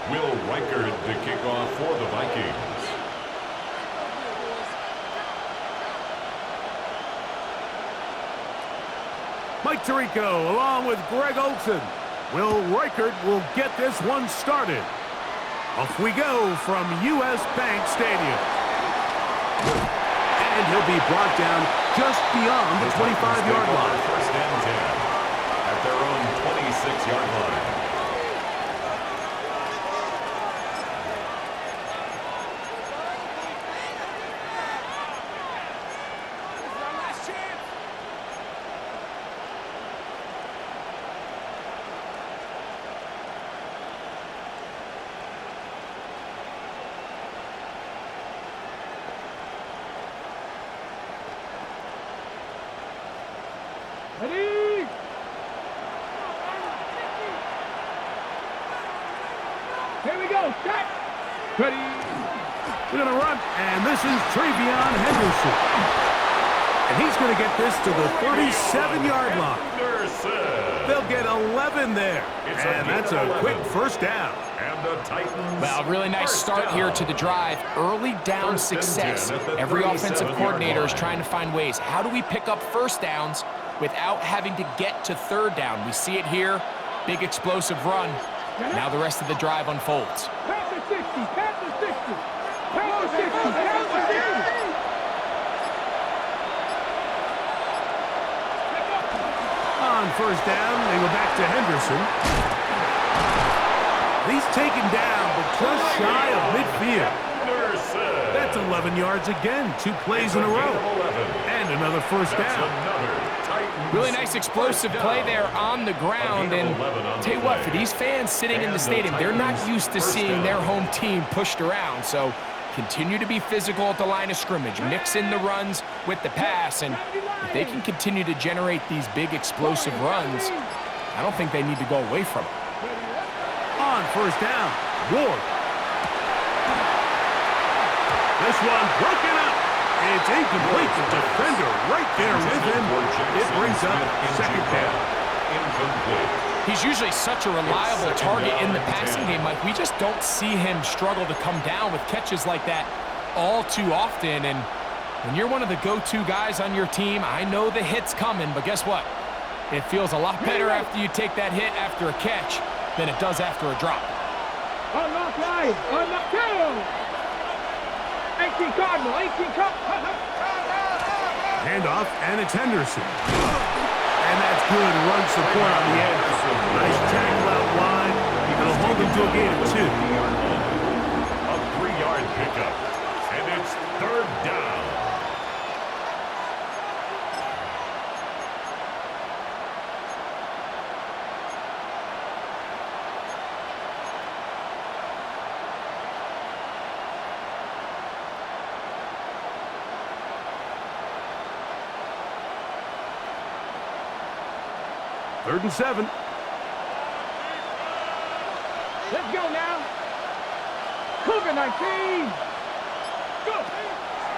Will Reichard to kick off for the Vikings. Mike Tirico along with Greg Olson. Will Reichard will get this one started. Off we go from U.S. Bank Stadium. And he'll be brought down just beyond the 25-yard line. First and 10 at their own 26-yard line. Ready? Here we go. Set. Ready. We're going to run, and this is Travion Henderson. And he's going to get this to the 37-yard line. They'll get 11 there, and that's a quick first down. Well, really nice start here to the drive. Early down success. Every offensive coordinator is trying to find ways. How do we pick up first downs without having to get to third down? We see it here. Big explosive run. Now the rest of the drive unfolds. Count to 60. Count to 60. Count to 60. Count to 60. On first down, they go back to Henderson. He's taken down, but just shy of midfield. That's 11 yards again. 2 plays in a row. And another first down. Really nice explosive play there on the ground. And tell you what, for these fans sitting in the stadium, they're not used to seeing their home team pushed around. So continue to be physical at the line of scrimmage. Mix in the runs with the pass. And if they can continue to generate these big explosive runs, I don't think they need to go away from it. On first down, Ward. This one broken up. It's incomplete. The defender right there with him. It brings up second down. Incomplete. He's usually such a reliable target in the passing game, Mike. We just don't see him struggle to come down with catches like that all too often. And when you're one of the go-to guys on your team, I know the hit's coming, but guess what? It feels a lot better after you take that hit after a catch than it does after a drop. Unlock line. Unlock two. 18 Cardinal. 18 Cardinal. Handoff, and it's Henderson. And that's good run support on the edge. Nice tackle out wide. It'll hold him to a gain of 2. A 3-yard pickup. And it's third down. Third and 7. Let's go now. Cougar 19. Go.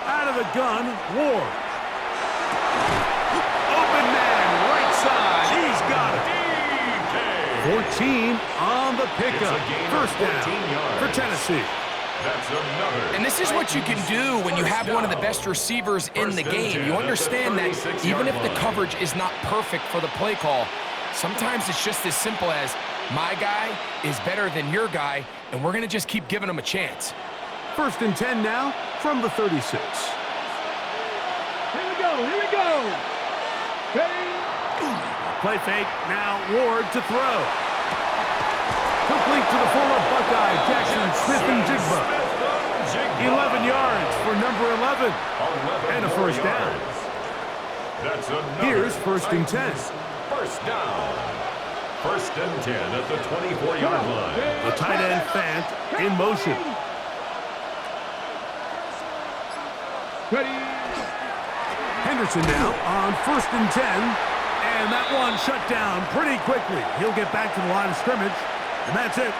Out of the gun, Ward. Open man, right side. He's got it. 14 on the pickup. First down for Tennessee. That's another. And this is what you can do when you have one of the best receivers in the game. You understand that even if the coverage is not perfect for the play call, sometimes it's just as simple as my guy is better than your guy, and we're going to just keep giving him a chance. First and 10 now from the 36. Here we go. Here we go. Ready? Play fake. Now Ward to throw. Complete to the former Buckeye, Jackson Smith-Njigba. 11 yards for number 11. And a first down. Here's first and 10. First down. First and 10 at the 24-yard line. The tight end Fant in motion. Ready? Henderson now on first and 10. And that one shut down pretty quickly. He'll get back to the line of scrimmage. And that's it.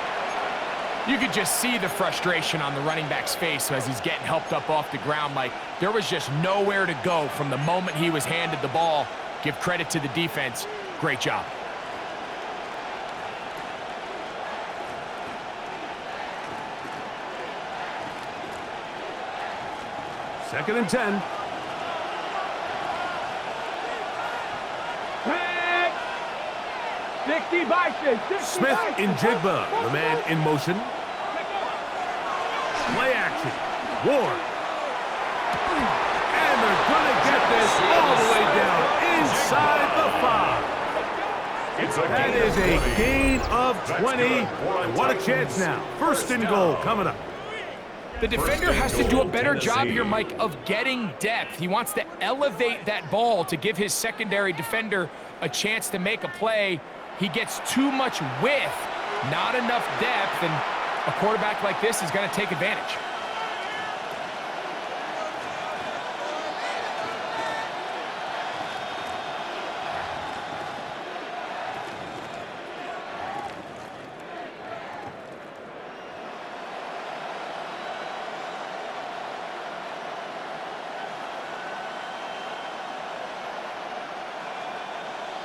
You could just see the frustration on the running back's face as he's getting helped up off the ground. Like, there was just nowhere to go from the moment he was handed the ball. Give credit to the defense. Great job. 2nd and 10. Tag. 60 bison. 60 Smith bison. in Jigba, the man in motion. Play action. Ward. And they're going to get this all the way down inside the 5. That is a gain of 20. And what a chance now. 1st and goal coming up. The defender has to do a better job here, Mike, of getting depth. He wants to elevate that ball to give his secondary defender a chance to make a play. He gets too much width, not enough depth, and a quarterback like this is going to take advantage.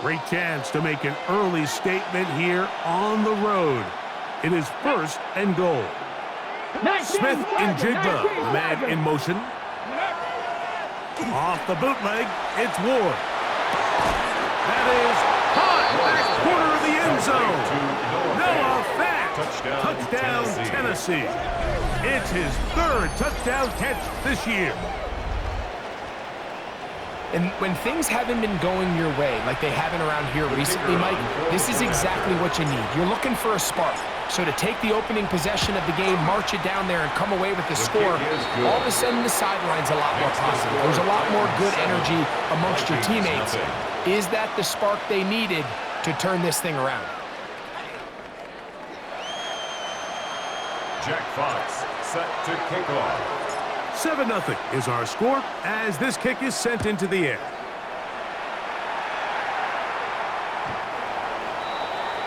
Great chance to make an early statement here on the road. It is 1st and goal. 19, Smith in Jigba, 19, the man in motion. Off the bootleg, it's Ward. That is caught back corner of the end zone. Noah Fant, touchdown Tennessee. It's his 3rd touchdown catch this year. And when things haven't been going your way like they haven't around here recently, Mike, this is exactly what you need. You're looking for a spark. So to take the opening possession of the game, march it down there, and come away with the score, all of a sudden the sideline's a lot more positive. There's a lot more good energy amongst your teammates. Is that the spark they needed to turn this thing around? Jack Fox set to kick off. 7-0 is our score as this kick is sent into the air.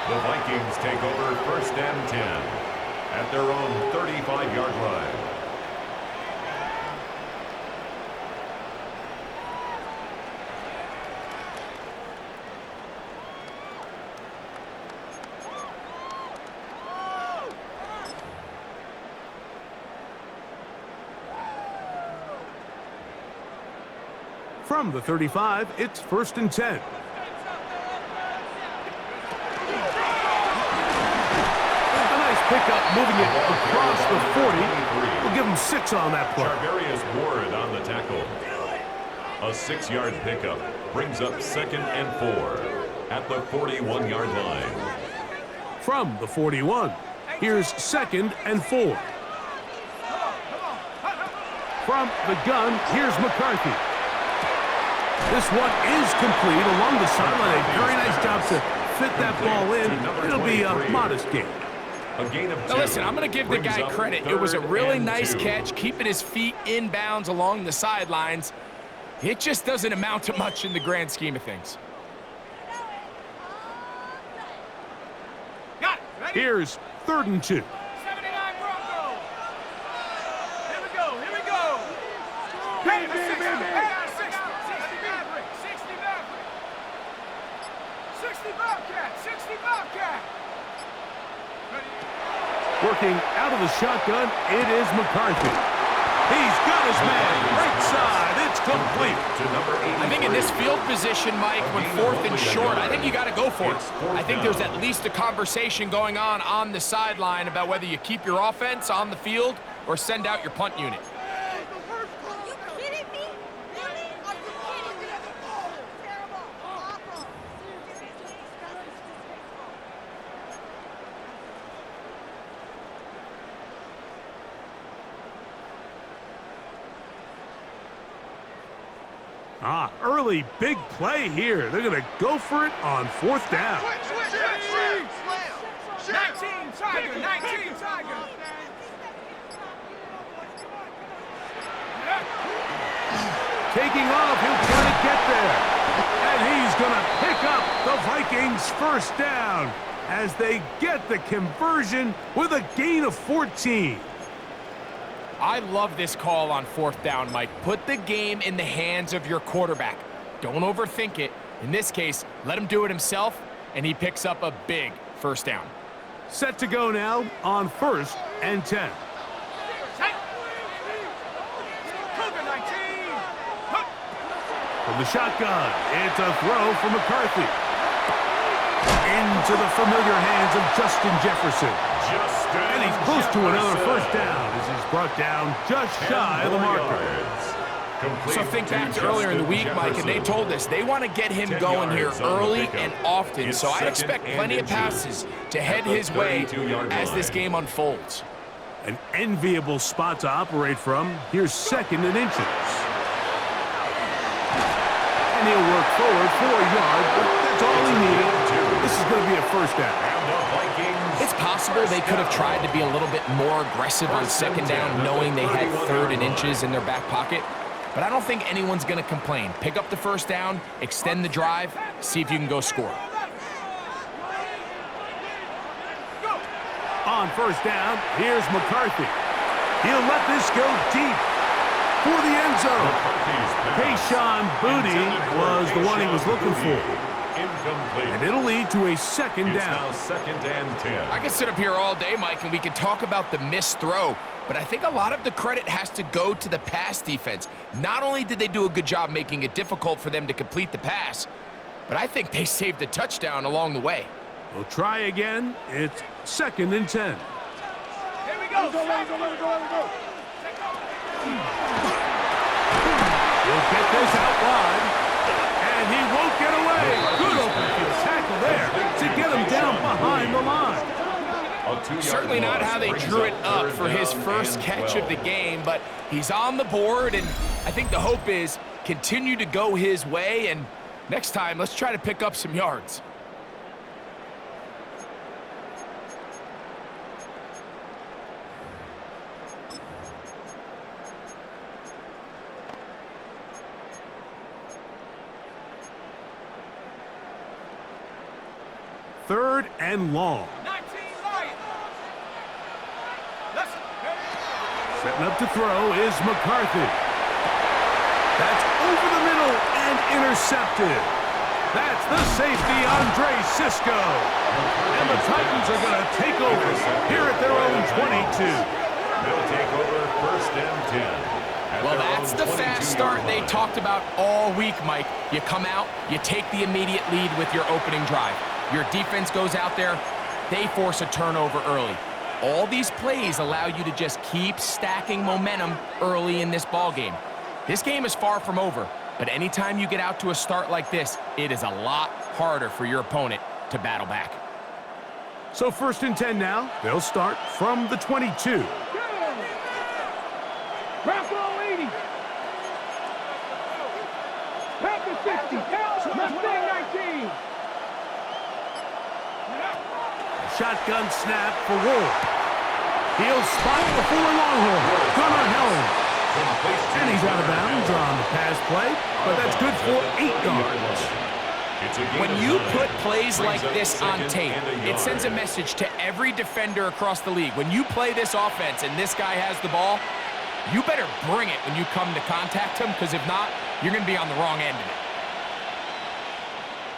The Vikings take over 1st and 10 at their own 35-yard line. From the 35, it's 1st and 10. A nice pickup, moving it across the 40. We'll give him 6 on that play. Charvarius Ward on the tackle. A 6-yard pickup brings up 2nd and 4 at the 41-yard line. From the 41, here's 2nd and 4. From the gun, here's McCarthy. This one is complete along the sideline. A very nice job to fit that ball in. It'll be a modest gain. Now listen, I'm going to give the guy credit. It was a really nice catch, keeping his feet in bounds along the sidelines. It just doesn't amount to much in the grand scheme of things. Here's 3rd and 2. 79 Broncos. Here we go. Here we go. Hey, 60 Bobcat. 60 Bobcat. Working out of the shotgun, it is McCarthy. He's got his man. Right side. It's complete. I think in this field position, Mike, when 4th and short, I think you got to go for it. I think there's at least a conversation going on the sideline about whether you keep your offense on the field or send out your punt unit. Early big play here. They're going to go for it on 4th down. 19 Tiger. 19 Tiger. Taking off, he'll try to get there. And he's going to pick up the Vikings' 1st down as they get the conversion with a gain of 14. I love this call on 4th down, Mike. Put the game in the hands of your quarterback. Don't overthink it. In this case, let him do it himself, and he picks up a big 1st down. Set to go now on 1st and 10. Cougar 19. the shotgun. It's a throw for McCarthy. Into the familiar hands of Justin Jefferson. And he's close to another first down as he's brought down just shy of the marker. So think back to earlier in the week, Mike, and they told us they want to get him going here early and often. So I'd expect plenty of passes to head his way as this game unfolds. An enviable spot to operate from. Here's 2nd and inches. And he'll work forward for a yard, but that's all he needed. This is going to be a first down. It's possible they could have tried to be a little bit more aggressive on 2nd down, knowing they had 3rd and inches in their back pocket. But I don't think anyone's going to complain. Pick up the first down, extend the drive, see if you can go score. On first down, here's McCarthy. He'll let this go deep for the end zone. Kayshon Boutte was the one he was looking for. And it'll lead to a 2nd down. 2nd and 10. I could sit up here all day, Mike, and we could talk about the missed throw, but I think a lot of the credit has to go to the pass defense. Not only did they do a good job making it difficult for them to complete the pass, but I think they saved a touchdown along the way. We'll try again. It's 2nd and 10. Here we go. He'll get this out wide, and he won't get away. Good open field tackle there to get him down behind the line. Certainly not how they drew it up for his first catch of the game, but he's on the board, and I think the hope is continue to go his way, and next time, let's try to pick up some yards. Third and long. 19 Lions. Let's Setting up to throw is McCarthy. That's over the middle and intercepted. That's the safety, Andre Cisco. And the Titans are going to take over here at their own 22. They'll take over 1st and 10. Well, that's the fast start they talked about all week, Mike. You come out, you take the immediate lead with your opening drive. Your defense goes out there, they force a turnover early. All these plays allow you to just keep stacking momentum early in this ball game. This game is far from over, but anytime you get out to a start like this, it is a lot harder for your opponent to battle back. So 1st and 10 now. They'll start from the 22. Back row 80. Back to 60. Mustang 19. Shotgun snap for Ward. He'll spot the Fuller Longhorn. Gunnar Helm. And he's out of bounds on the pass play, but that's good for 8 yards. When you put plays like this on tape, it sends a message to every defender across the league. When you play this offense and this guy has the ball, you better bring it when you come to contact him, because if not, you're going to be on the wrong end of it.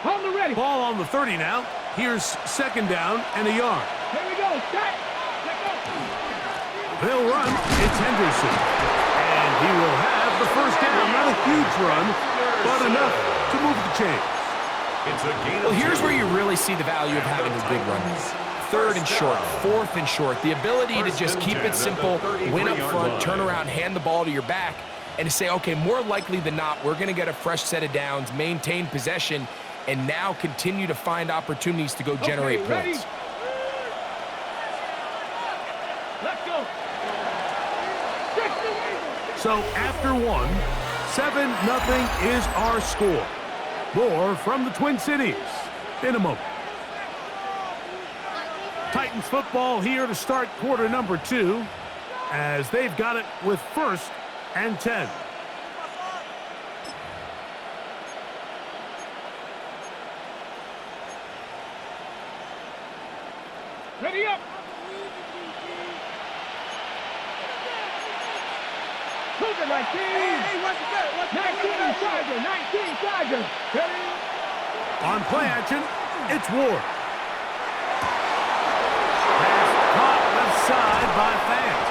On the ready. Ball on the 30 now. Here's 2nd down and a yard. Here we go. Set. Let go. They'll run. It's Henderson. And he will have the first down. Not a huge run, but enough to move the chains. Well, here's where you really see the value of having a good run. 3rd and short, 4th and short. The ability to just keep it simple, win up front, turn around, hand the ball to your back, and to say, okay, more likely than not, we're going to get a fresh set of downs, maintain possession, and now continue to find opportunities to go generate points. Let's go. So after 1, 7-0 is our score. More from the Twin Cities in a moment. Titans football here to start quarter number 2 as they've got it with 1st and 10. Ready up. Cougar 19. Hey, what's that? 19 Tiger. 19 Tiger. Ready? On play action, it's Ward. Pass caught left side by Fant.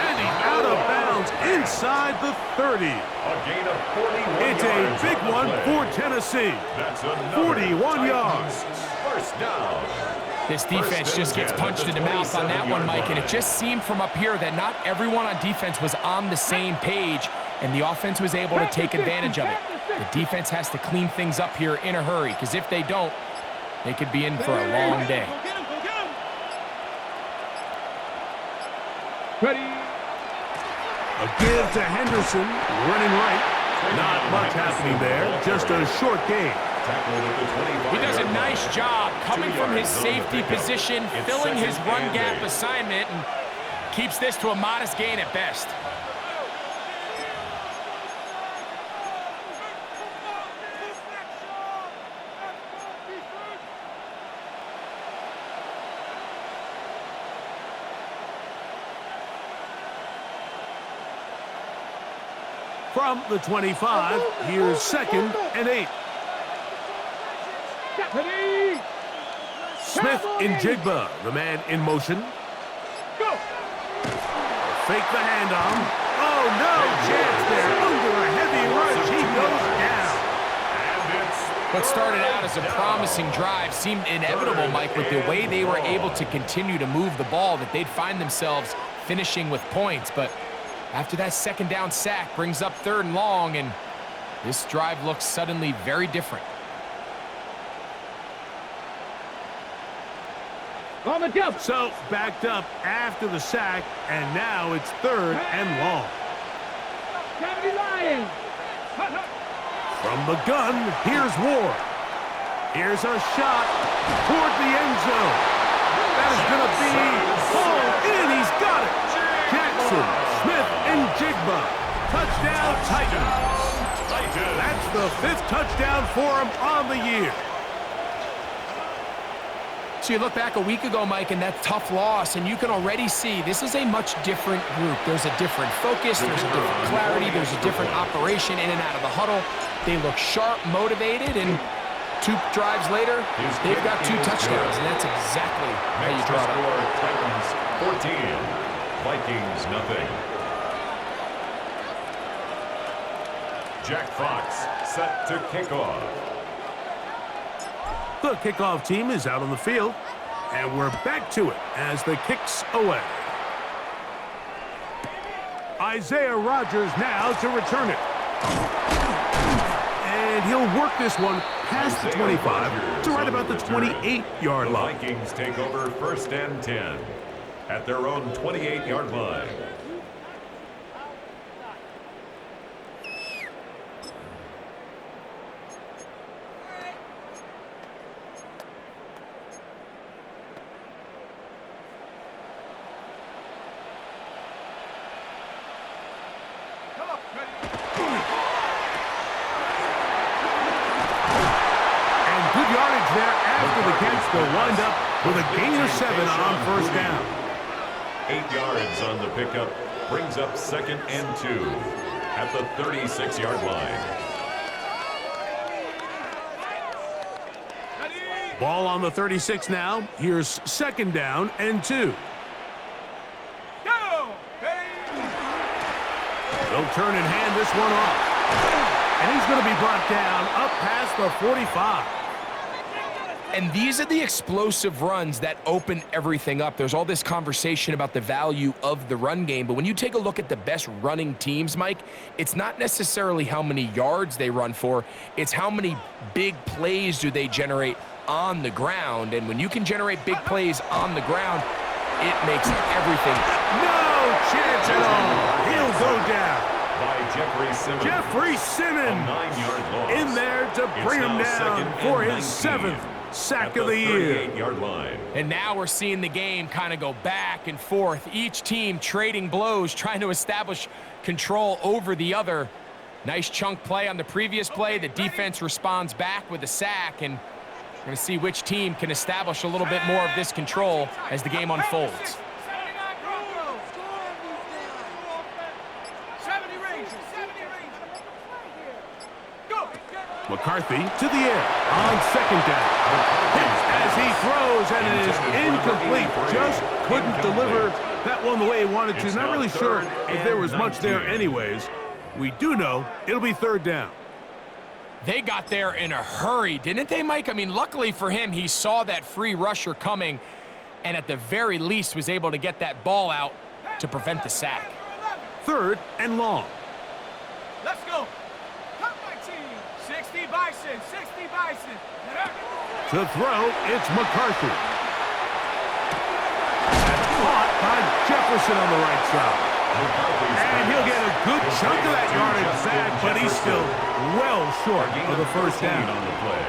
And he's out of bounds inside the 30. A gain of 41 It's yards a big on the one play. for Tennessee. That's 41 yards. First down. This defense just gets punched in the mouth on that one, Mike, and it just seemed from up here that not everyone on defense was on the same page, and the offense was able to take advantage of it. The defense has to clean things up here in a hurry, because if they don't, they could be in for a long day. Ready. A give to Henderson, running right. Not much happening there, just a short gain. He does a nice job coming from his safety position, filling his run gap assignment, and keeps this to a modest gain at best. From the 25, here's 2nd and 8. Smith in Jigba, the man in motion. Go. Fake the handoff. Oh, no chance there. Under a heavy rush, he goes down. What started out as a promising drive seemed inevitable, Mike, with the way they were able to continue to move the ball, that they'd find themselves finishing with points. But after that second down sack brings up 3rd and long, and this drive looks suddenly very different. On the jump. So backed up after the sack, and now it's 3rd and long. From the gun, here's Ward. Here's a shot toward the end zone. That is going to be hauled in. He's got it. Jackson, Smith, and Jigba. Touchdown, Titans. That's the 5th touchdown for him on the year. So you look back a week ago, Mike, and that tough loss, and you can already see this is a much different group. There's a different focus, there's a different clarity, there's a different operation in and out of the huddle. They look sharp, motivated, and 2 drives later, they've got 2 touchdowns, and that's exactly how you draw it up. Titans 14, Vikings nothing. Jack Fox set to kick off. The kickoff team is out on the field, and we're back to it as the kick's away. Isaiah Rodgers now to return it. And he'll work this one past the 25 to right about the 28-yard line. The Vikings take over 1st and 10 at their own 28-yard line. They'll wind up with a gain of 7 on 1st down. 8 yards on the pickup brings up 2nd and 2 at the 36-yard line. Ball on the 36 now. Here's 2nd down and 2. They'll turn and hand this one off. And he's going to be brought down up past the 45. And these are the explosive runs that open everything up. There's all this conversation about the value of the run game, but when you take a look at the best running teams, Mike, it's not necessarily how many yards they run for, it's how many big plays do they generate on the ground. And when you can generate big plays on the ground, it makes everything. No chance at all. He'll go down. By Jeffrey Simmons. 9-yard loss. In there to bring him down for his 7th sack of the year. 38-yard line. And now we're seeing the game kind of go back and forth. Each team trading blows, trying to establish control over the other. Nice chunk play on the previous play. The defense responds back with a sack, and we're going to see which team can establish a little bit more of this control as the game unfolds. McCarthy to the air on second down. Hits as he throws, and it is incomplete. Just couldn't deliver that one the way he wanted to. Not really sure if there was much there anyways. We do know it'll be third down. They got there in a hurry, didn't they, Mike? I mean, luckily for him, he saw that free rusher coming and at the very least was able to get that ball out to prevent the sack. Third and long. Let's go. Come my team. 60 Bison, 60 Bison. To throw, it's McCarthy. That's caught by Jefferson on the right side. And he'll get a good chunk of that yardage back, but he's still well short of the first down. On the play.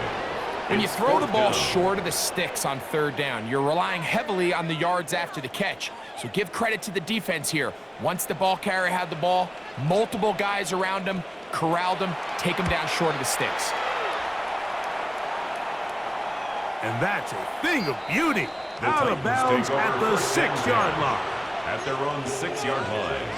When you throw the ball short of the sticks on third down, you're relying heavily on the yards after the catch. So give credit to the defense here. Once the ball carrier had the ball, multiple guys around him, corralled him, take him down short of the sticks. And that's a thing of beauty. Out of bounds at the 6-yard line. At their own 6-yard line.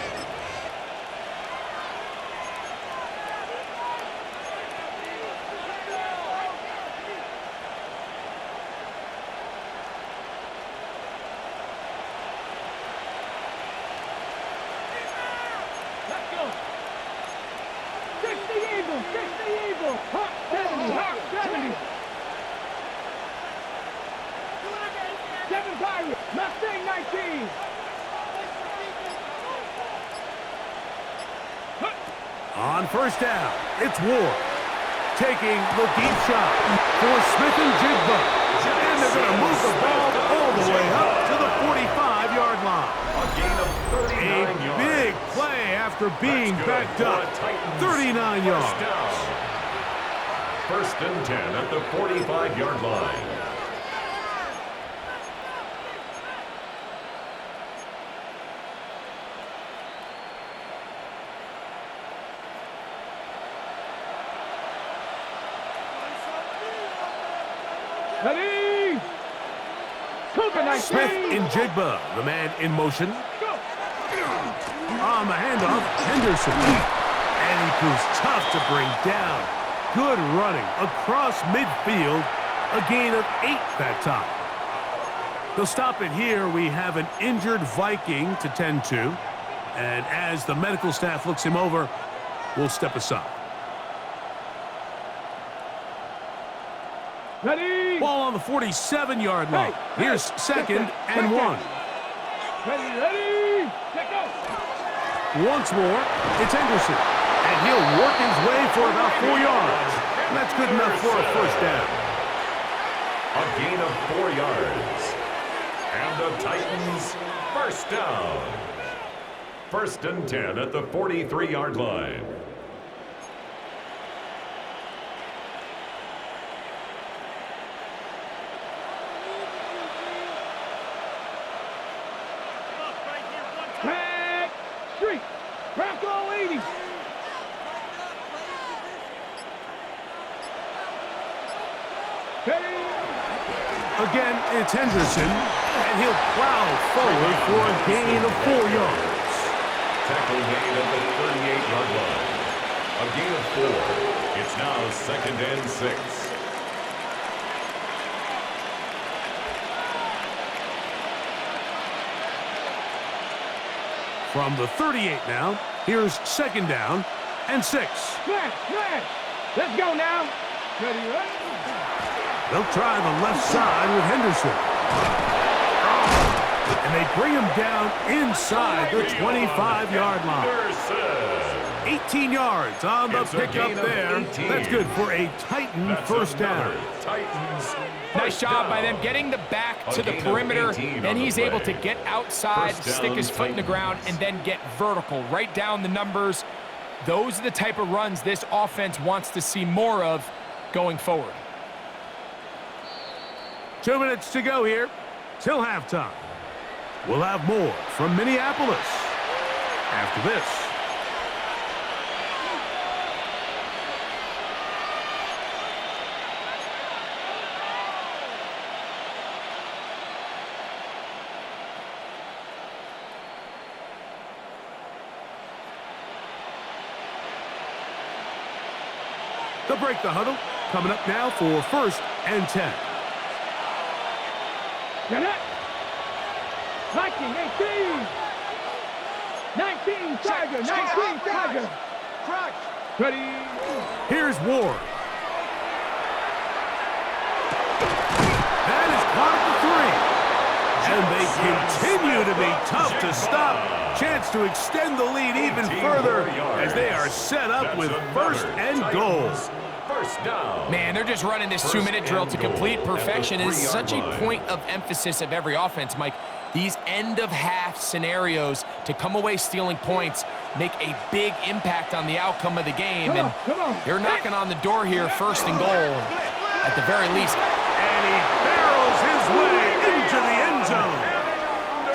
Let's go. 60 Eagles, 60 Eagles. Hawk 70, Hawk 70. 7 Pirates, Mustang 19. On first down, it's Ward. Taking the deep shot for Smith and Jigba. And they're going to move the ball all the way up to the 45-yard line. A gain of 39 A yards. big play after being backed up. 39 yards. First and 10 at the 45-yard line. Ready? Smith and Jigba, the man in motion. On the handoff, Henderson. And he proves tough to bring down. Good running across midfield. A gain of 8 that time. They'll stop it here. We have an injured Viking to tend to. And as the medical staff looks him over, we'll step aside. Ready? Ball on the 47-yard line. Here's second and 1. Ready, ready? Let go. Once more, it's Henderson. And he'll work his way for about 4 yards. And that's good enough for a first down. A gain of 4 yards. And the Titans first down. First and 10 at the 43-yard line. Back street. Bronco 80. Ready? Again, it's Henderson, and he'll plow forward for a gain of 4 yards. Tackle made at the 38-yard line. A gain of 4. It's now second and 6. From the 38 now, here's second down and 6. Smash, smash. Let's go now. Ready, ready? They'll try the left side with Henderson. And they bring him down inside the 25-yard line. 18 yards on the pickup there. That's good for a Titan first down. Titans. Nice job by them getting the back to the perimeter. Then he's able to get outside, stick his foot in the ground, and then get vertical. Right down the numbers. Those are the type of runs this offense wants to see more of going forward. 2 minutes to go here till halftime. We'll have more from Minneapolis after this. They'll break the huddle. Coming up now for 1st and 10. Get it. Viking, 18. 19, Tiger. 19, Tiger. Crutch. Ready. Here's Ward. That is caught at the 3. And they continue to be tough to stop. Chance to extend the lead even further as they are set up with 1st and goal. First down. Man, they're just running this 2-minute drill to complete perfection. It is such a point of emphasis of every offense, Mike. These end-of-half scenarios to come away stealing points make a big impact on the outcome of the game. And they're knocking on the door here, 1st and goal, at the very least. And he barrels his way into the end zone.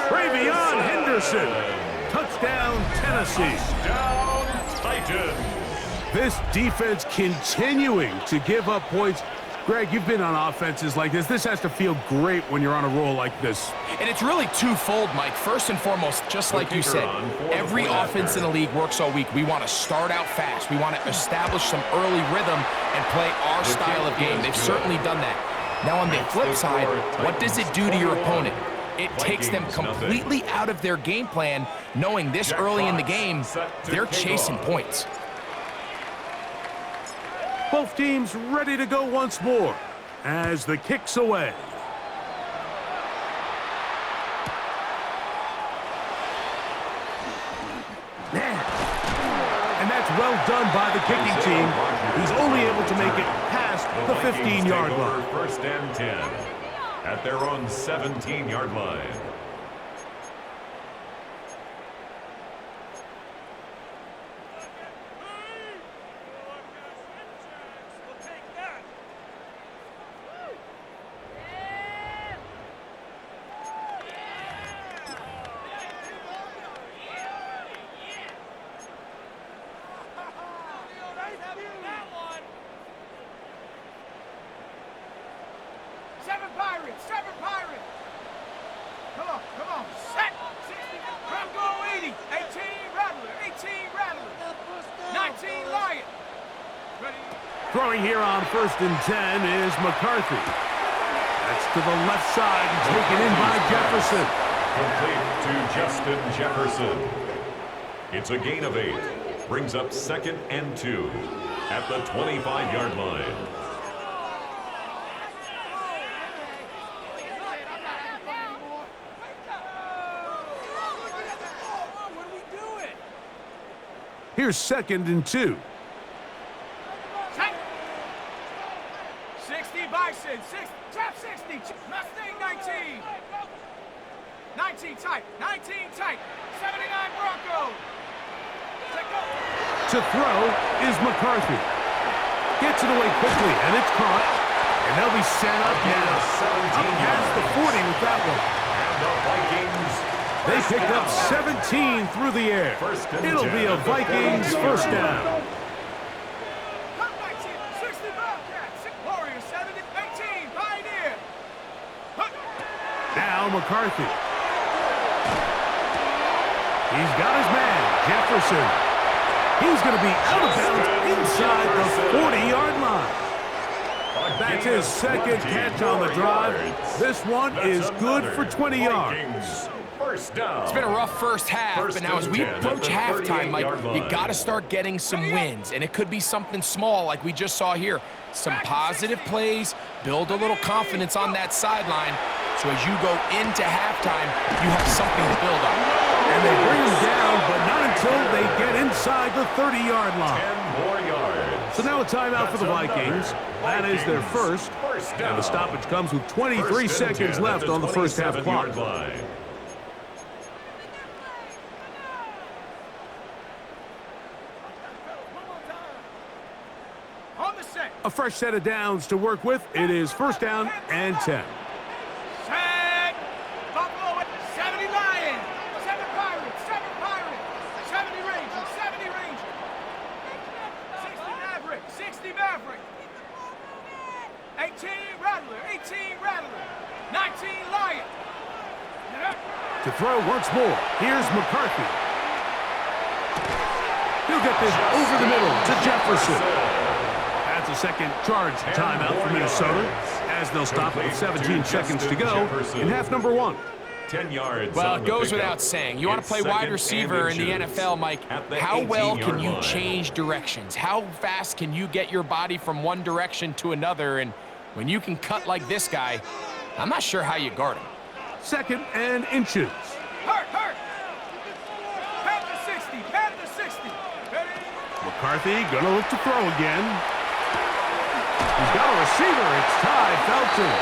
Travion Henderson. Touchdown, Tennessee. Touchdown, Titans. This defense continuing to give up points. Greg, you've been on offenses like this. This has to feel great when you're on a roll like this. And it's really twofold, Mike. First and foremost, just like you said, every offense in the league works all week. We want to start out fast. We want to establish some early rhythm and play our style of game. They've certainly done that. Now on the flip side, what does it do to your opponent? It takes them completely out of their game plan, knowing this early in the game, they're chasing points. Both teams ready to go once more as the kick's away. And that's well done by the kicking team. He's only able to make it past the 15-yard line. 1st and 10 at their own 17-yard line. Seven Pirates. Come on. Set. 60. Bronco 80. 18 Rattler. 18 Rattler. 19 Lion. Ready. Throwing here on 1st and 10 is McCarthy. That's to the left side and taken in by Jefferson. Complete to Justin Jefferson. It's a gain of 8. Brings up 2nd and 2 at the 25-yard line. Here's 2nd and 2. 60 Bison. 60. Mustang 19. 19 tight. 19 tight. 79 Bronco. To throw is McCarthy. Gets it away quickly, and it's caught. And they'll be set up now. Up past the 40 with that one. And the Vikings. They picked up 17 through the air. It'll be a Vikings 1st down. 60 Bobcats. Warriors 70. 18 Pioneer. Now McCarthy. He's got his man, Jefferson. He's going to be out of bounds inside the 40-yard line. That's his 2nd catch on the drive. This one is good for 20 yards. First down. It's been a rough first half, but now as we approach halftime, Mike, you got to start getting some wins, and it could be something small like we just saw here. Some positive plays, build a little confidence on that sideline, so as you go into halftime, you have something to build on. And they bring him down, but not until they get inside the 30-yard line. 10 more yards. So now a timeout for the Vikings. That is their first. And the stoppage comes with 23 seconds left on the first half clock. A fresh set of downs to work with. It is 1st down and 10. Set. Buffalo 70 Lions. 7 Pirates. 70 Rangers. 60 Maverick. 60 Maverick. 18 Rattler. 19 Lion. To throw once more, here's McCarthy. He'll get this over the middle to Jefferson. That's a second charge timeout for Minnesota as they'll stop with 17 seconds to go in half number 1. 10 yards. Well, it goes without saying. You want to play wide receiver in the NFL, Mike, how well can you change directions? How fast can you get your body from one direction to another? And when you can cut like this guy, I'm not sure how you guard him. 2nd and inches. Hurt. Pad the 60. Ready? McCarthy gonna look to throw again. He's got a receiver. It's Ty Felton.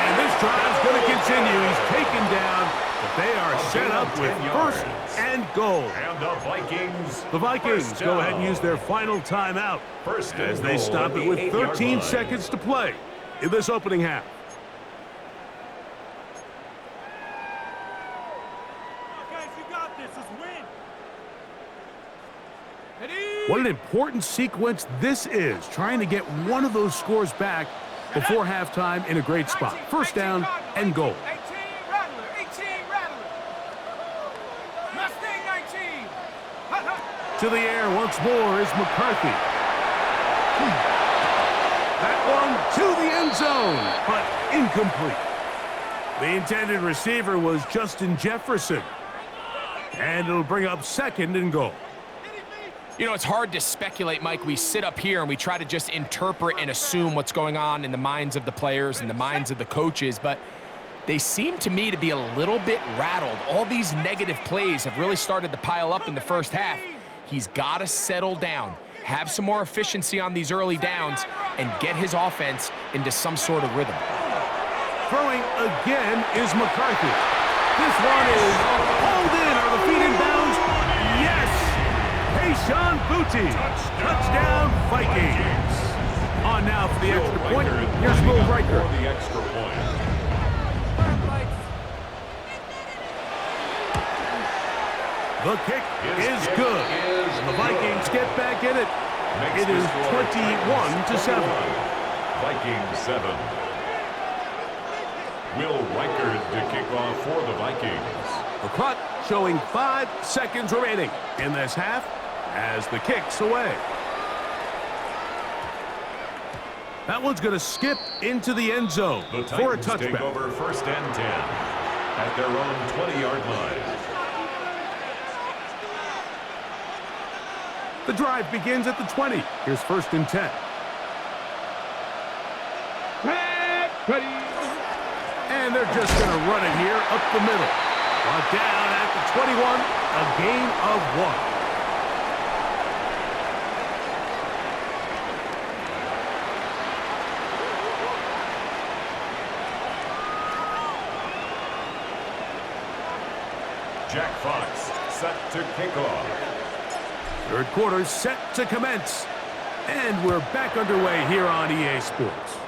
And this drive's going to continue. He's taken down, but they are set up with 1st and goal. And the Vikings go ahead and use their final timeout as they stop it with 13 seconds to play in this opening half. Guys, you got this. Let's win. What an important sequence this is, trying to get one of those scores back before halftime in a great spot. 1st down and goal. 18 Rattler. Mustang 19. To the air once more is McCarthy. That one to the end zone, but incomplete. The intended receiver was Justin Jefferson. And it'll bring up 2nd and goal. You know, it's hard to speculate, Mike. We sit up here and we try to just interpret and assume what's going on in the minds of the players and the minds of the coaches, but they seem to me to be a little bit rattled. All these negative plays have really started to pile up in the first half. He's got to settle down, have some more efficiency on these early downs, and get his offense into some sort of rhythm. Throwing again is McCarthy. This one is hauled in. Are the feet in bounds? Yes! Sean Booty. Touchdown, Vikings. On now for the extra point. Here's Will Riker. The extra point. The kick is good. The Vikings get back in it. It is 21-7. Vikings 7. Will Riker to kick off for the Vikings. The clock showing 5 seconds remaining in this half as the kick's away. That one's going to skip into the end zone for a touchback. Take over 1st and 10 at their own 20-yard line. The drive begins at the 20. Here's 1st and 10. And they're just going to run it here up the middle. Brought down at the 21, a gain of 1. Jack Fox set to kick off. 3rd quarter set to commence. And we're back underway here on EA Sports.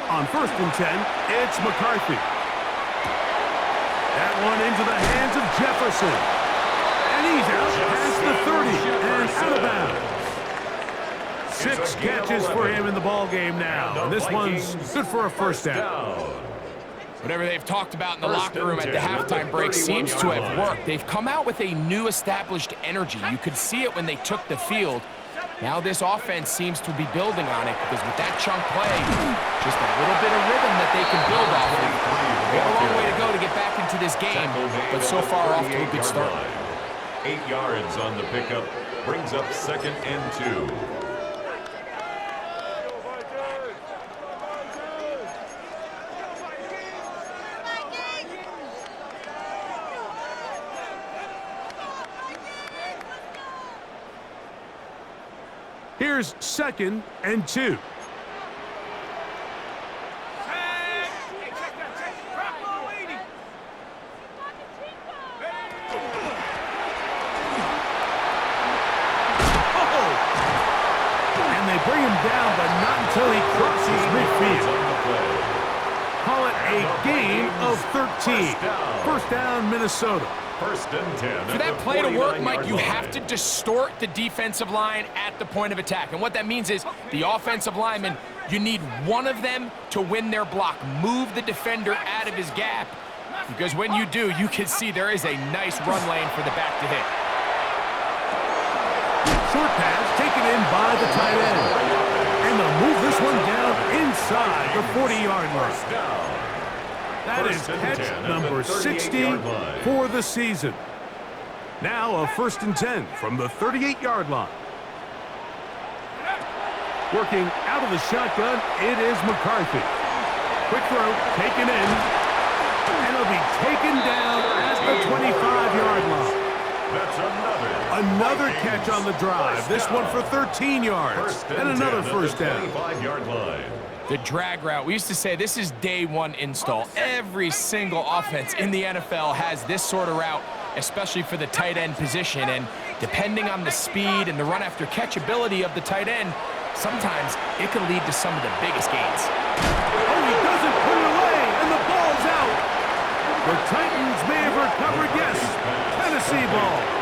On 1st and 10, it's McCarthy. That one into the hands of Jefferson. And he's out past the 30 and out of bounds. 6 catches for him in the ball game now. And this one's good for a 1st down. Whatever they've talked about in the locker room at the halftime break seems to have worked. They've come out with a new established energy. You could see it when they took the field. Now this offense seems to be building on it because with that chunk play, just a little bit of rhythm that they can build off of. They have a long way to go to get back into this game, but so far off to a good start. 8 yards on the pickup, brings up 2nd and 2. Here's 2nd and 2. And they bring him down, but not until he crosses midfield. Call it a a gain of 13. First down, Minnesota. First and 10. For that play to work, Mike, you have to distort the defensive line at the point of attack. And what that means is the offensive lineman, you need one of them to win their block. Move the defender out of his gap, because when you do, you can see there is a nice run lane for the back to hit. Short pass taken in by the tight end. And they'll move this one down inside the 40-yard line. That is catch number 60 for the season. Now a first and 10 from the 38-yard line. Working out of the shotgun, it is McCarthy. Quick throw, taken in, and it'll be taken down at the 25-yard line. That's another catch on the drive. This one for 13 yards. And another first down. 25-yard line. The drag route, we used to say this is day one install. Every single offense in the NFL has this sort of route, especially for the tight end position. And depending on the speed and the run after catch ability of the tight end, sometimes it can lead to some of the biggest gains. Oh, he doesn't put it away, and the ball's out. The Titans may have recovered, yes. Tennessee ball.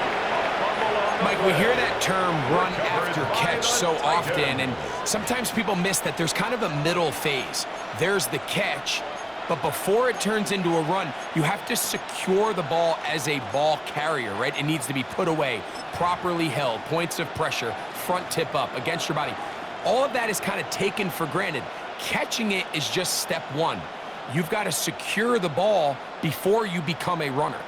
Mike, we hear that term run after catch so often, and sometimes people miss that there's kind of a middle phase. There's the catch, but before it turns into a run, you have to secure the ball as a ball carrier, right? It needs to be put away, properly held, points of pressure, front tip up against your body. All of that is kind of taken for granted. Catching it is just step one. You've got to secure the ball before you become a runner.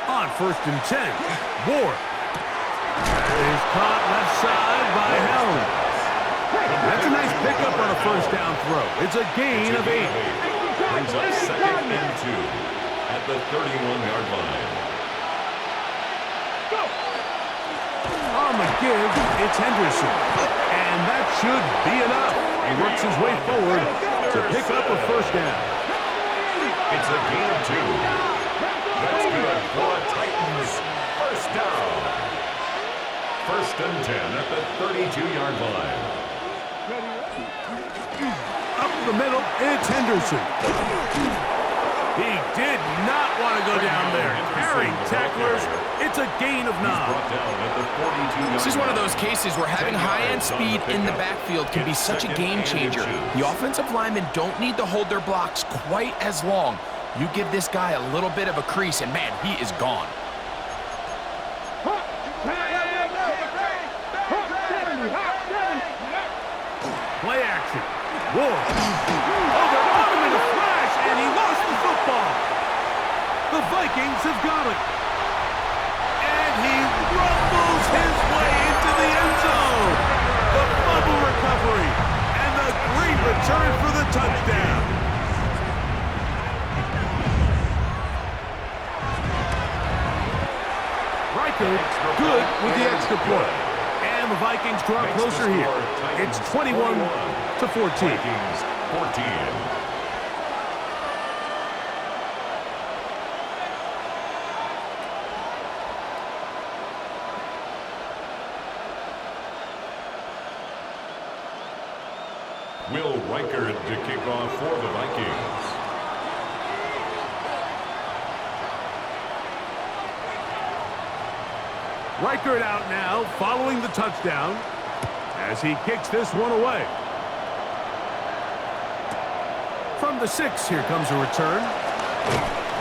On first and 10, Ward. That is caught left side by Helm. That's a nice pickup on a first down throw. It's a gain of 8. Brings up second and 2 at the 31-yard line. On the give, it's Henderson. And that should be enough. He works his way forward to pick up a first down. It's a gain of 2. That's good for a Titans first down. First and 10 at the 32-yard line. Up the middle, it's Henderson. He did not want to go down there. Carrying tacklers, it's a gain of 9. This is one of those cases where having high-end speed in the backfield can be such a game changer. The offensive linemen don't need to hold their blocks quite as long. You give this guy a little bit of a crease, and man, he is gone. Play action. Ward. Oh, they're on him in a flash, and he lost the football. The Vikings have got it. And he rumbles his way into the end zone. The fumble recovery, and the great return for the touchdown. Good with the extra point. And the Vikings draw closer here. It's 21-14. Vikings 14. Will Reichard to kick off for the Vikings. Reichard out now, following the touchdown, as he kicks this one away. From the 6, here comes a return.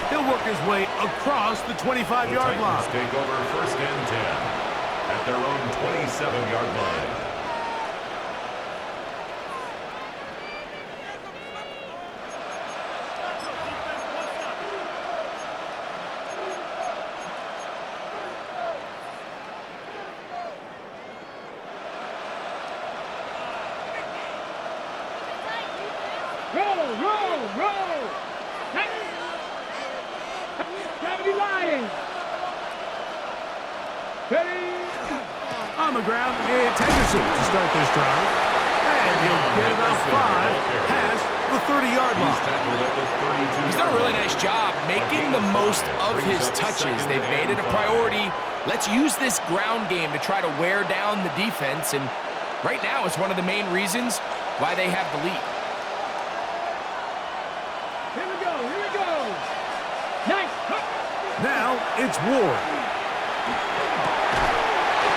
He'll work his way across the 25-yard line. The Titans take over first and 10 at their own 27-yard line. roll. 70 Lions. Ready? On the ground, it's Henderson to start this drive. And he'll get about 5 past the 30-yard line. He's done a really nice job making the most of his touches. They've made it a priority. Let's use this ground game to try to wear down the defense, and right now it's one of the main reasons why they have the lead. Here we go. Nice. Now it's Ward.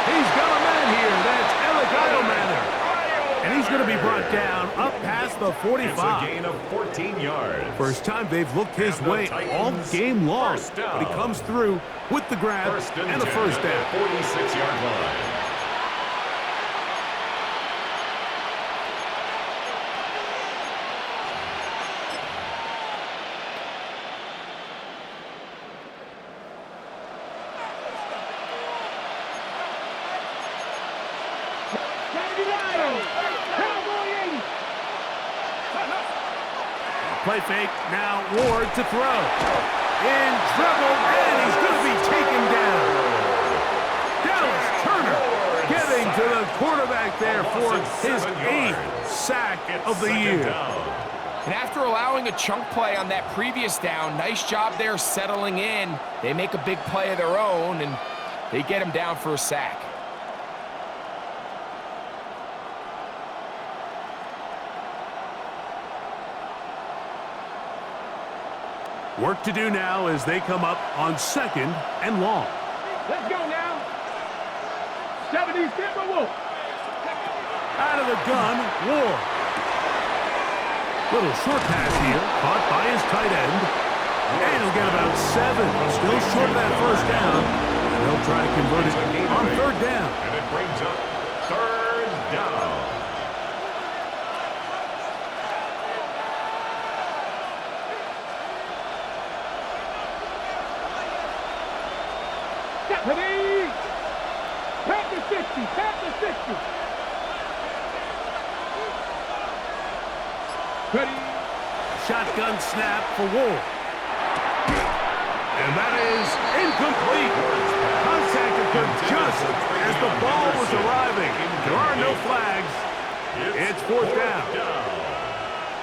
He's got a man here. That's Elegaido. And he's going to be brought down up past the 45. It's a gain of 14 yards. First time they've looked his way all game long. But he comes through with the grab and the first down. 46-yard line. Play fake, now Ward to throw. In trouble, and he's going to be taken down. Dallas Turner getting to the quarterback there for his 8th sack of the year. And after allowing a chunk play on that previous down, nice job there settling in. They make a big play of their own, and they get him down for a sack. Work to do now as they come up on 2nd and long. Let's go now. 70 Timberwolves. Out of the gun, Ward. Little short pass here, caught by his tight end. And he'll get about 7. Still short of that first down. And they'll try to convert it on 3rd down. And it brings up 3rd down. Stephanie! Tap the 60. Ready? Shotgun snap for Ward. And that is incomplete. Contact occurred just as the ball was arriving. There are no flags. It's 4th down.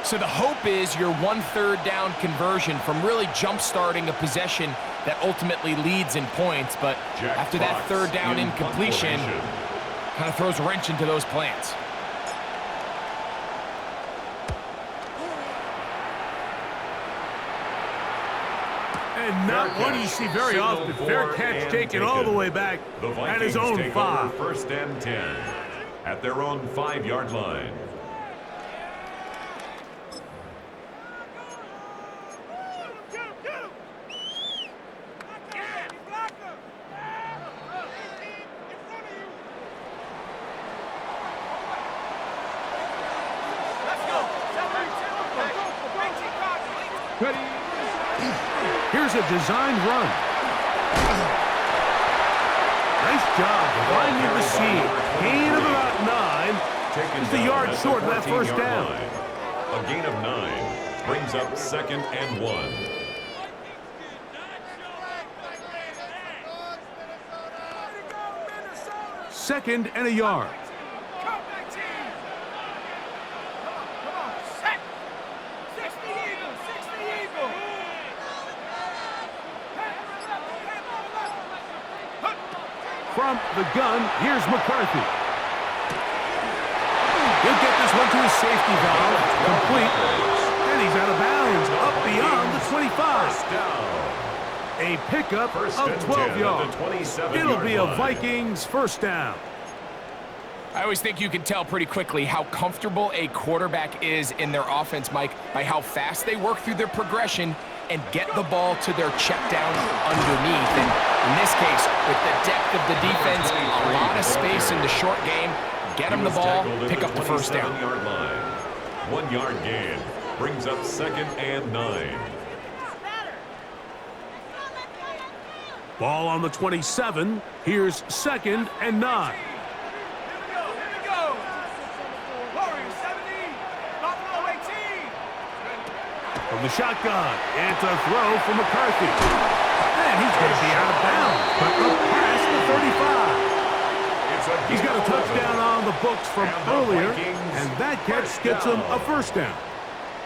So the hope is your 1/3 down conversion from really jump-starting a possession that ultimately leads in points. But after that 3rd down incompletion, kind of throws a wrench into those plans. And not one you see very often. Fair catch taken all the way back at his own 5. 1st and 10 at their own 5-yard line. Here's a designed run. Nice job finding the seam. Gain of about 9. Just a yard short of that first down. A gain of 9 brings up 2nd and 1. Second and a yard. From the gun, here's McCarthy. He'll get this one to his safety valve. Complete. And he's out of bounds. Up beyond the 25. A pickup of 12 yards. It'll be a Vikings first down. I always think you can tell pretty quickly how comfortable a quarterback is in their offense, Mike, by how fast they work through their progression and get the ball to their check down underneath. And in this case, with the depth of the defense, a lot of space in the short game, get them the ball, pick up the first down. 1 yard gain brings up 2nd and 9. Ball on the 27. Here's 2nd and 9. From the shotgun, it's a throw for McCarthy. And he's going to be out of bounds, but up past the 35. He's got a touchdown on the books from earlier, and that catch gets him a first down.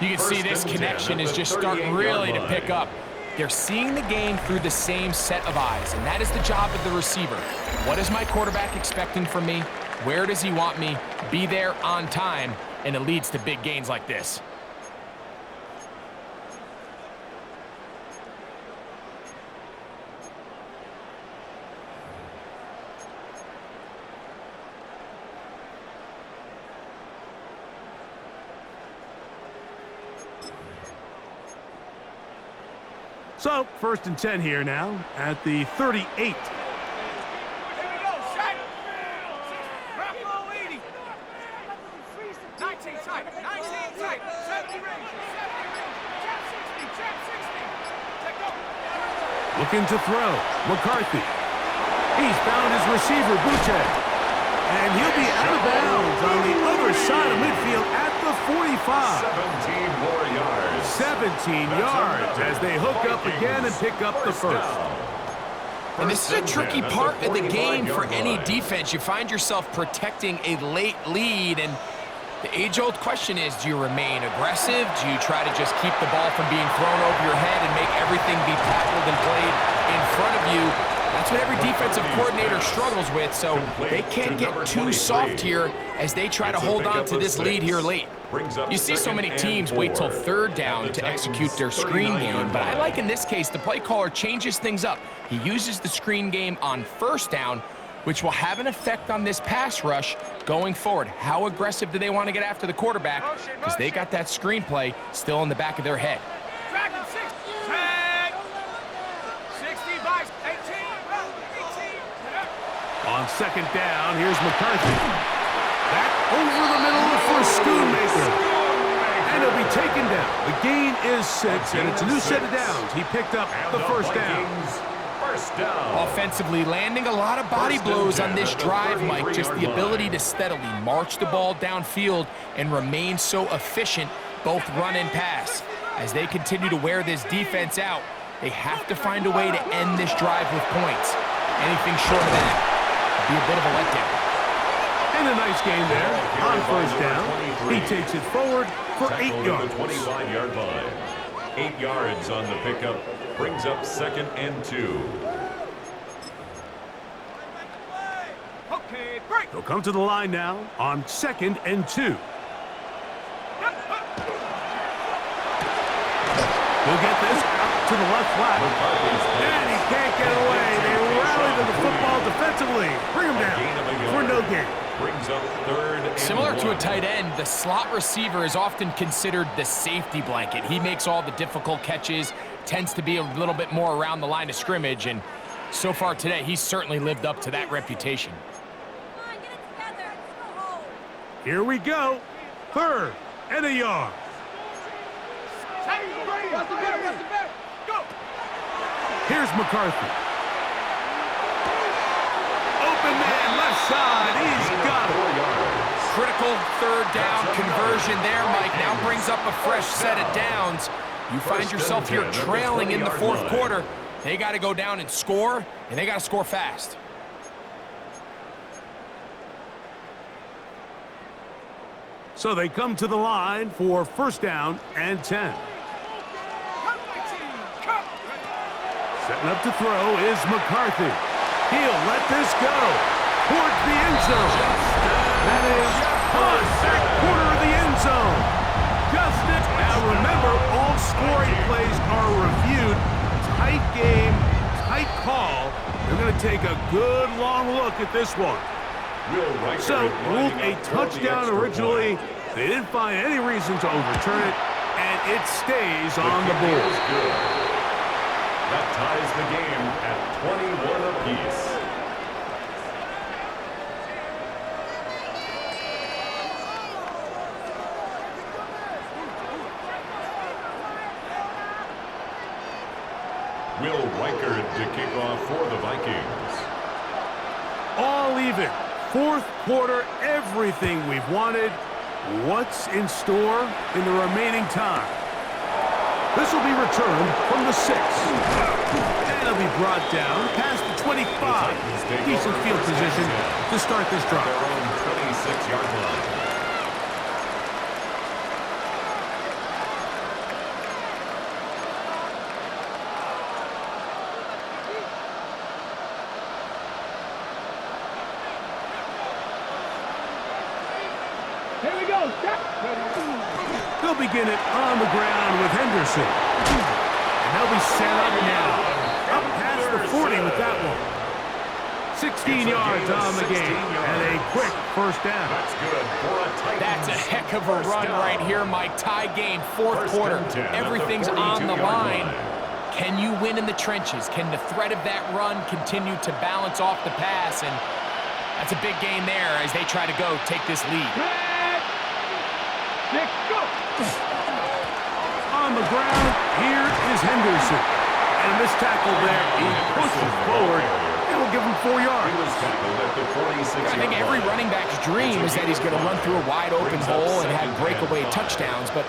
You can see this connection is just starting really to pick up. They're seeing the game through the same set of eyes, and that is the job of the receiver. What is my quarterback expecting from me? Where does he want me? Be there on time, and it leads to big gains like this. So, 1st and 10 here now at the 38. Here we go, shot. Bravo 80. 19 tight, 19 tight. 70 range, 70 range. Trap 60. Check go. Looking to throw. McCarthy. He's found his receiver, Buche. And he'll be out of bounds on the other side of midfield at the 45. 17 more yards. 17 yards as they hook up again and pick up the first. And this is a tricky part of the game for any defense. You find yourself protecting a late lead, and the age-old question is, do you remain aggressive? Do you try to just keep the ball from being thrown over your head and make everything be tackled and played in front of you? That's what every defensive coordinator struggles with, so they can't get too soft here as they try to hold on to this lead here late. You see so many teams wait till 3rd down to execute their screen game, but I like in this case the play caller changes things up. He uses the screen game on 1st down, which will have an effect on this pass rush going forward. How aggressive do they want to get after the quarterback? Because they got that screenplay still in the back of their head. Dragon 6. Tag. 60 by 18. 18. On 2nd down, here's McCarthy. Back over the middle for Schoonmaker. And he'll be taken down. The gain is 6, and it's a new set of downs. He picked up the first down. Offensively, landing a lot of body blows on this drive, Mike. Just the ability to steadily march the ball downfield and remain so efficient, both run and pass. As they continue to wear this defense out, they have to find a way to end this drive with points. Anything short of that would be a bit of a letdown. And a nice game there on 1st down. He takes it forward for 8 yards. 25-yard line. 8 yards on the pickup. Brings up 2nd and 2. Okay, break. They'll come to the line now on 2nd and 2. He'll get this out to the left flat. And he can't get away. They rally to the football defensively. Bring him down for no gain. Brings up 3rd and Similar to a 1. tight end, the slot receiver is often considered the safety blanket. He makes all the difficult catches, tends to be a little bit more around the line of scrimmage, and so far today, he's certainly lived up to that reputation. Here we go. 3rd and a yard. Go. Here's McCarthy. Open man, left side. He's got it. Critical 3rd down conversion there, Mike. Now brings up a fresh set of downs. You find yourself here trailing in the 4th quarter. They got to go down and score, and they got to score fast. So they come to the line for 1st down and 10. Setting up to throw is McCarthy. He'll let this go towards the end zone. That is on back corner of the end zone. Justin. Now remember, all scoring plays are reviewed. Tight game, tight call. They're going to take a good long look at this one. So, ruled a touchdown originally. They didn't find any reason to overturn it, and it stays on the board. That ties the game at 21 apiece. Will Reichard to kick off for the Vikings. All even. 4th quarter, everything we've wanted. What's in store in the remaining time? This will be returned from the 6. And it'll be brought down past the 25. Decent field position to start this drive. Their own 26-yard line. Here we go. They'll begin it on the ground with Henderson. And they'll be set up now. Up past the 40 with that one. 16 yards on the game. And a quick first down. That's good for a Titans. That's a heck of a run right here, Mike. Tie game, fourth quarter. Everything's on the line. Can you win in the trenches? Can the threat of that run continue to balance off the pass? And that's a big gain there as they try to take this lead. Let's go. On the ground, here is Henderson. And a missed tackle there. He pushes forward. It will give him 4 yards. He was tackled at the 46-yard I think every line. running back's dream is that he's going to run through a wide-open hole and have breakaway touchdowns, but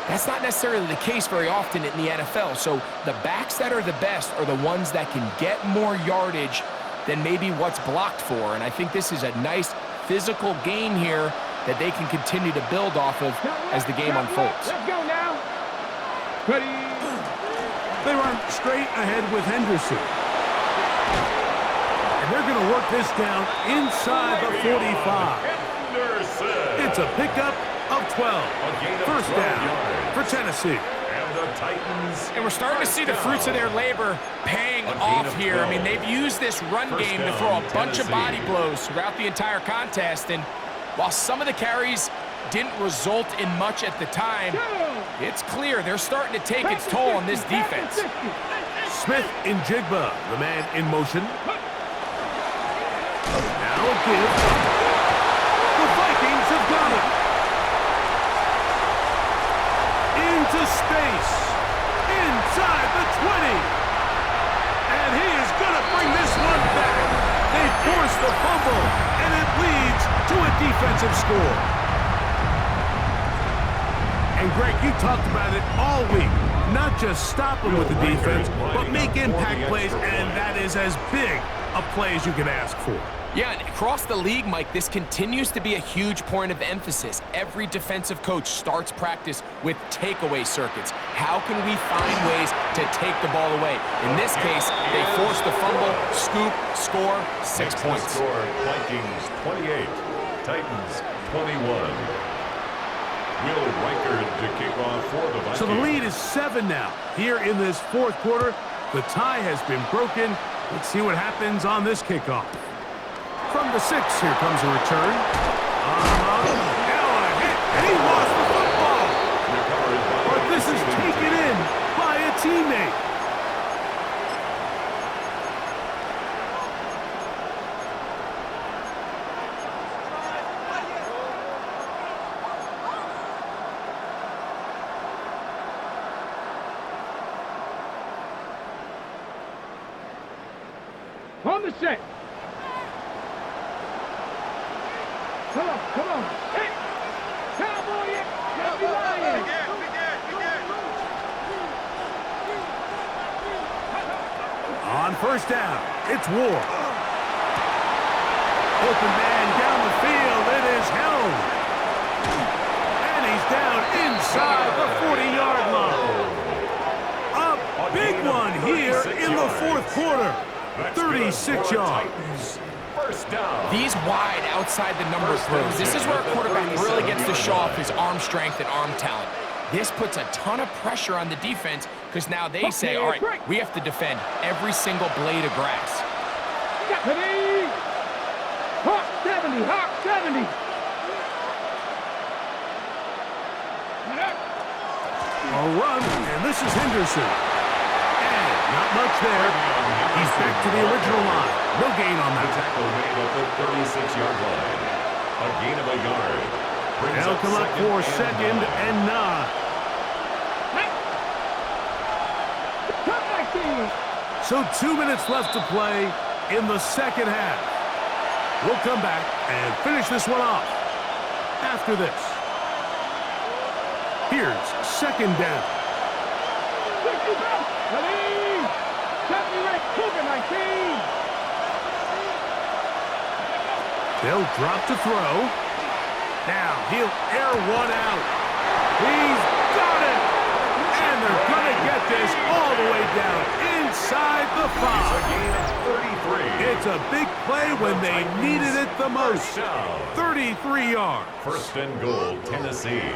that's not necessarily the case very often in the NFL. So the backs that are the best are the ones that can get more yardage than maybe what's blocked for, and I think this is a nice physical gain here that they can continue to build off of as the game unfolds. Let's go now. Ready. They run straight ahead with Henderson. And they're going to work this down inside the 45. Henderson. It's a pickup of 12. gain of First 12 down yards. for Tennessee. And the Titans. And we're starting to see the fruits of their labor paying off here. I mean, they've used this run game to throw a bunch of body blows throughout the entire contest, and while some of the carries didn't result in much at the time, it's clear they're starting to take its toll on this defense. Smith in Jigba, the man in motion. Now a give. The Vikings have got it. Into space. Inside the 20. And he is going to bring this one back. They force the fumble, and it leads to a defensive score. And Greg, you talked about it all week. Not just stop them with the defense, but make impact plays, and that is as big a play as you can ask for. Yeah, and across the league, Mike, this continues to be a huge point of emphasis. Every defensive coach starts practice with takeaway circuits. How can we find ways to take the ball away? In this case, they forced the fumble, scoop, score, 6 points. Score, Vikings 28, Titans 21. Will Reichard to kick off for the Vikings. So the lead is 7 now. Here in this fourth quarter, the tie has been broken. Let's see what happens on this kickoff. From the 6, here comes a return. Now a hit, and he lost the football. But this is taken in by a teammate. On the set. Come on. Hey, cowboy, can't be lying. On first down, it's Ward. Open man down the field, it is held. And he's down inside the 40-yard line. A big one here in the fourth quarter. 36 yards. First down. These wide outside the number throws, this is where a quarterback really gets to show off his arm strength and arm talent. This puts a ton of pressure on the defense because now they say, all right, we have to defend every single blade of grass. Hawk 70, Hawk 70. A run, and this is Henderson. And not much there. He's back to the original line. No gain on that. Tackle made at the 36-yard line. A gain of a yard. They'll come up for second and 9. So 2 minutes left to play in the second half. We'll come back and finish this one off after this. Here's second down. They'll drop to throw. Now he'll air one out. He's got it! And they're going to get this all the way down inside the 5. It's a gain of 33. It's a big play when they needed it the most. 33 yards. First and goal, Tennessee.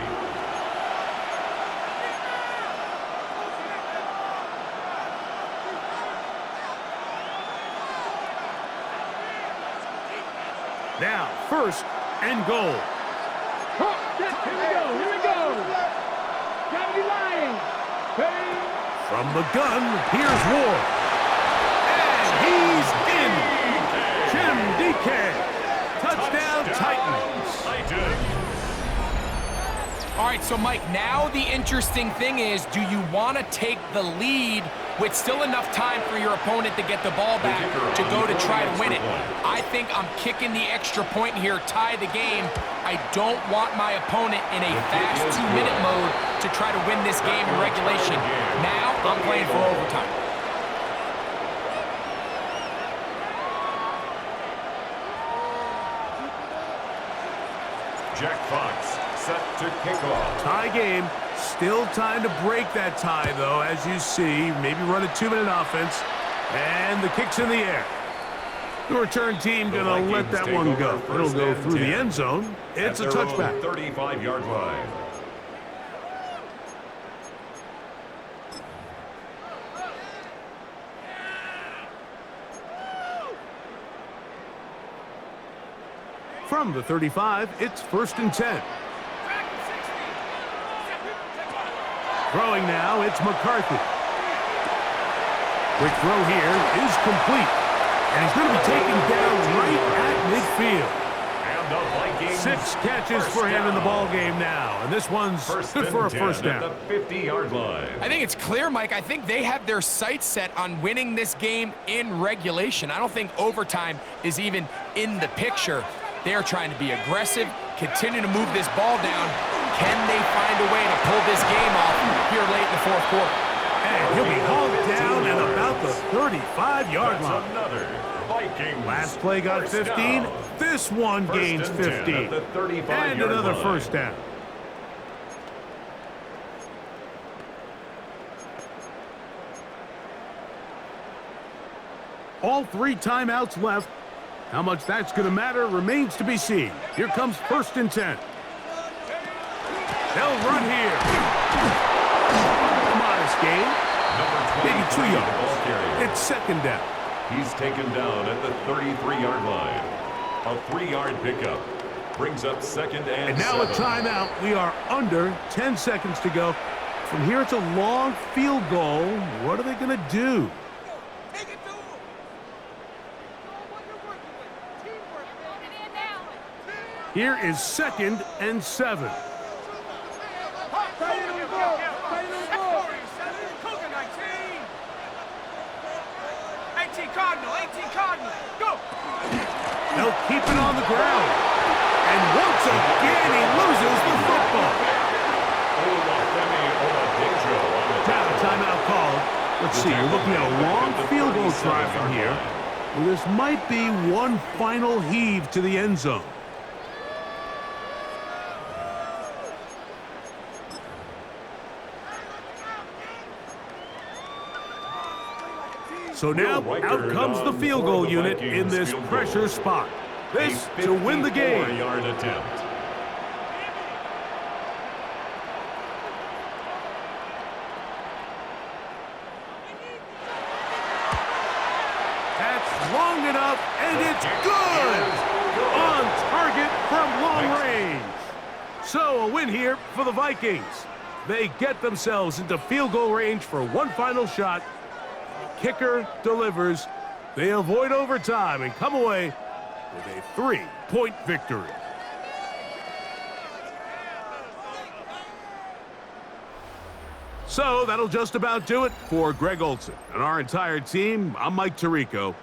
Now, first and goal. Here we go. Gotta be lying. From the gun, here's Ward. And he's in. Jim DK. Touchdown, Titans. All right, so Mike, now the interesting thing is, do you want to take the lead with still enough time for your opponent to get the ball back to go to try to win it? I think I'm kicking the extra point here, tie the game. I don't want my opponent in a fast 2-minute mode to try to win this game in regulation. Now I'm playing for overtime. Jack Fox set to kick off. Tie game. Still time to break that tie, though, as you see. Maybe run a 2-minute offense. And the kick's in the air. The return team going to let that one go. It'll go through the end zone. It's a touchback. 35-yard line. From the 35, it's first and 10. Throwing now, it's McCarthy. Quick throw here is complete. And he's going to be taken down right at midfield. And the Vikings 6 catches for him in the ball game now. And this one's good for a first down. At the 50-yard line. I think it's clear, Mike. I think they have their sights set on winning this game in regulation. I don't think overtime is even in the picture. They're trying to be aggressive, continue to move this ball down. Can they find a way to pull this game off here late in the fourth quarter? And he'll be hauled down at about the 35-yard line. Another Vikings. Last play got 15. Down. This one gains 15. And another first down. All 3 timeouts left. How much that's going to matter remains to be seen. Here comes first and 10. They'll run here. A modest gain. Maybe 2 yards. It's second down. He's taken down at the 33-yard line. A 3-yard pickup brings up second and now 7. a timeout. We are under 10 seconds to go. From here, it's a long field goal. What are they going to do? Here is second and 7. They'll keep it on the ground. And once again, he loses the football. Now a timeout called. Let's see, you're looking at a long field goal try from here. Well, this might be one final heave to the end zone. So now, out comes the field goal unit in this pressure spot. This to win the game. 54-yard attempt. That's long enough, and it's good! On target from long range. So a win here for the Vikings. They get themselves into field goal range for one final shot. Kicker delivers. They avoid overtime and come away with a 3-point victory. So that'll just about do it for Greg Olson and our entire team. I'm Mike Tirico.